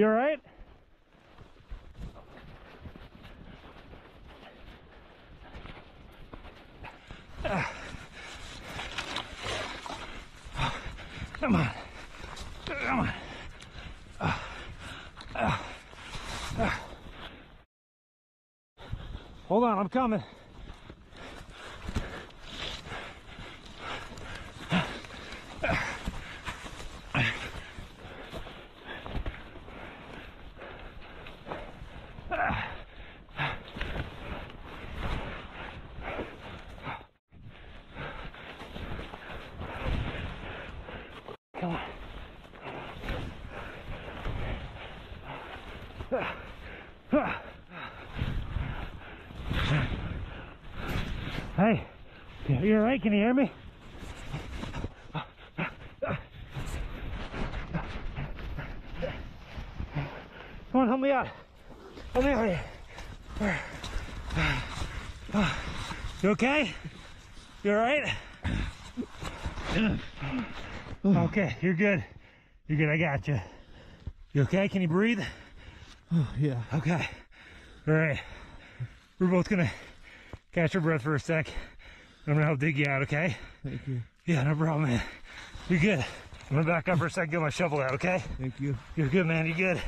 You all right? Come on. Come on. Hold on, I'm coming. Come on. Hey, you all right? Can you hear me? Come on, help me out. Help me out here. You okay? You all right? Okay, you're good. You're good, I got you. You okay? Can you breathe? Oh, yeah. Okay. All right. We're both gonna catch our breath for a sec. I'm gonna help dig you out, okay? Thank you. Yeah, no problem, man. You're good. I'm gonna back up for a sec, get my shovel out, okay? Thank you. You're good, man. You're good.